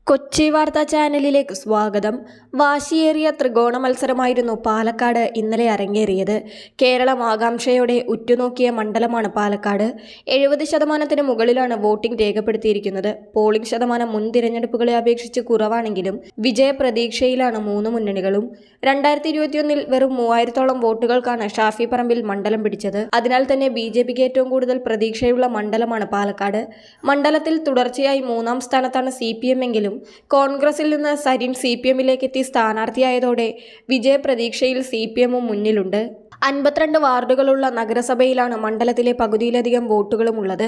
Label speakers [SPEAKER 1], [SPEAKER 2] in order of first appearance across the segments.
[SPEAKER 1] കൊച്ചി വാർത്താ ചാനലിലേക്ക് സ്വാഗതം. വാശിയേറിയ ത്രികോണ മത്സരമായിരുന്നു പാലക്കാട് ഇന്നലെ അരങ്ങേറിയത്. കേരളം ആകാംക്ഷയോടെ ഉറ്റുനോക്കിയ മണ്ഡലമാണ് പാലക്കാട്. 70% മുകളിലാണ് വോട്ടിംഗ് രേഖപ്പെടുത്തിയിരിക്കുന്നത്. പോളിംഗ് ശതമാനം മുൻ തിരഞ്ഞെടുപ്പുകളെ അപേക്ഷിച്ച് കുറവാണെങ്കിലും വിജയപ്രതീക്ഷയിലാണ് മൂന്ന് മുന്നണികളും. 2021 വെറും 3000-ഓളം വോട്ടുകൾക്കാണ് ഷാഫി പറമ്പിൽ മണ്ഡലം പിടിച്ചത്. അതിനാൽ തന്നെ BJPക്ക് ഏറ്റവും കൂടുതൽ പ്രതീക്ഷയുള്ള മണ്ഡലമാണ് പാലക്കാട്. മണ്ഡലത്തിൽ തുടർച്ചയായി 3-ാം സ്ഥാനത്താണ് CPM എങ്കിലും കോൺഗ്രസിൽ നിന്ന് സരിൻ CPMലേക്ക് എത്തി സ്ഥാനാർത്ഥിയായതോടെ വിജയപ്രതീക്ഷയിൽ CPMഉം മുന്നിലുണ്ട്. 52 വാർഡുകളുള്ള നഗരസഭയിലാണ് മണ്ഡലത്തിലെ പകുതിയിലധികം വോട്ടുകളുമുള്ളത്.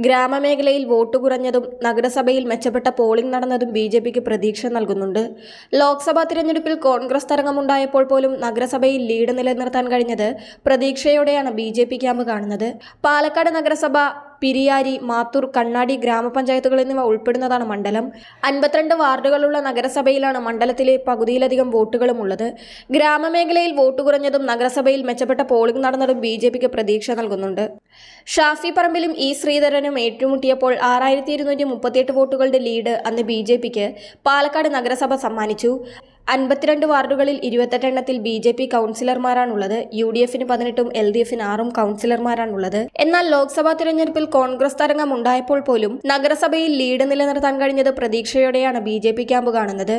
[SPEAKER 1] ഗ്രാമമേഖലയിൽ വോട്ട് കുറഞ്ഞതും നഗരസഭയിൽ മെച്ചപ്പെട്ട പോളിംഗ് നടന്നതും BJPക്ക് പ്രതീക്ഷ നൽകുന്നുണ്ട്. ലോക്സഭാ തിരഞ്ഞെടുപ്പിൽ കോൺഗ്രസ് തരംഗമുണ്ടായപ്പോൾ പോലും നഗരസഭയിൽ ലീഡ് നിലനിർത്താൻ കഴിഞ്ഞത് പ്രതീക്ഷയോടെയാണ് BJP ക്യാമ്പ് കാണുന്നത്. പാലക്കാട് നഗരസഭ, പിരിയാരി, മാത്തൂർ, കണ്ണാടി ഗ്രാമപഞ്ചായത്തുകൾ എന്നിവ ഉൾപ്പെടുന്നതാണ് മണ്ഡലം. 52 വാർഡുകളുള്ള നഗരസഭയിലാണ് മണ്ഡലത്തിലെ പകുതിയിലധികം വോട്ടുകളുമുള്ളത്. ഗ്രാമമേഖലയിൽ വോട്ട് കുറഞ്ഞതും നഗരസഭയിൽ മെച്ചപ്പെട്ട പോളിംഗ് നടന്നതും BJPക്ക് പ്രതീക്ഷ നൽകുന്നുണ്ട്. ഷാഫി പറമ്പിലും E ശ്രീധരനും ഏറ്റുമുട്ടിയപ്പോൾ 6238 വോട്ടുകളുടെ ലീഡ് അന്ന് BJPക്ക് പാലക്കാട് നഗരസഭ സമ്മാനിച്ചു. 52 വാർഡുകളിൽ 28 എണ്ണത്തിൽ BJP കൗൺസിലർമാരാണുള്ളത്. UDFന് 18ഉം LDFന് 6ഉം കൗൺസിലർമാരാണുള്ളത്. എന്നാൽ ലോക്സഭാ തിരഞ്ഞെടുപ്പിൽ കോൺഗ്രസ് തരംഗം ഉണ്ടായപ്പോൾ പോലും നഗരസഭയിൽ ലീഡ് നിലനിർത്താൻ കഴിഞ്ഞത് പ്രതീക്ഷയോടെയാണ് BJP ക്യാമ്പ് കാണുന്നത്.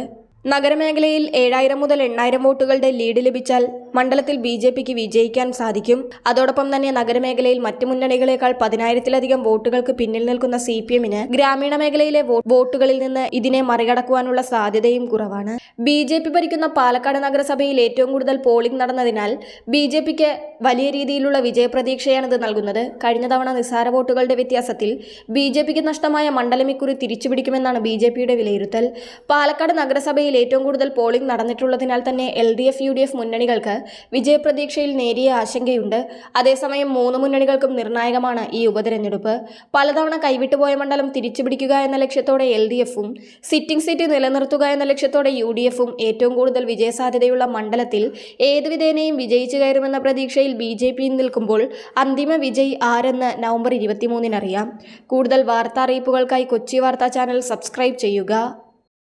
[SPEAKER 1] നഗരമേഖലയിൽ 7000 മുതൽ 8000 വോട്ടുകളുടെ ലീഡ് ലഭിച്ചാൽ മണ്ഡലത്തിൽ BJPക്ക് വിജയിക്കാൻ സാധിക്കും. അതോടൊപ്പം തന്നെ നഗരമേഖലയിൽ മറ്റ് മുന്നണികളെക്കാൾ 10,000-ലധികം വോട്ടുകൾക്ക് പിന്നിൽ നിൽക്കുന്ന CPMന് ഗ്രാമീണ മേഖലയിലെ വോട്ടുകളിൽ നിന്ന് ഇതിനെ മറികടക്കുവാനുള്ള സാധ്യതയും കുറവാണ്. BJP ഭരിക്കുന്ന പാലക്കാട് നഗരസഭയിൽ ഏറ്റവും കൂടുതൽ പോളിംഗ് നടന്നതിനാൽ BJPക്ക് വലിയ രീതിയിലുള്ള വിജയപ്രതീക്ഷയാണിത് നൽകുന്നത്. കഴിഞ്ഞ തവണ നിസ്സാര വോട്ടുകളുടെ വ്യത്യാസത്തിൽ BJPക്ക് നഷ്ടമായ മണ്ഡലം ഇക്കുറി തിരിച്ചുപിടിക്കുമെന്നാണ് BJPയുടെ വിലയിരുത്തൽ. പാലക്കാട് നഗരസഭയിൽ ഏറ്റവും കൂടുതൽ പോളിംഗ് നടന്നിട്ടുള്ളതിനാൽ തന്നെ LDF UDF മുന്നണികൾക്ക് വിജയപ്രതീക്ഷയിൽ നേരിയ ആശങ്കയുണ്ട്. അതേസമയം മൂന്ന് മുന്നണികൾക്കും നിർണായകമാണ് ഈ ഉപതെരഞ്ഞെടുപ്പ്. പലതവണ കൈവിട്ടുപോയ മണ്ഡലം തിരിച്ചുപിടിക്കുക എന്ന ലക്ഷ്യത്തോടെ LDFഉം സിറ്റിംഗ് സീറ്റ് നിലനിർത്തുക എന്ന ലക്ഷ്യത്തോടെ UDFഉം ഏറ്റവും കൂടുതൽ വിജയസാധ്യതയുള്ള മണ്ഡലത്തിൽ ഏതുവിധേനയും വിജയിച്ചു കയറുമെന്ന പ്രതീക്ഷയിൽ BJP നിൽക്കുമ്പോൾ അന്തിമ വിജയി ആരെന്ന് നവംബർ 23-ന് അറിയാം. കൂടുതൽ വാർത്താ അറിയിപ്പുകൾക്കായി കൊച്ചി വാർത്താ ചാനൽ സബ്സ്ക്രൈബ് ചെയ്യുക.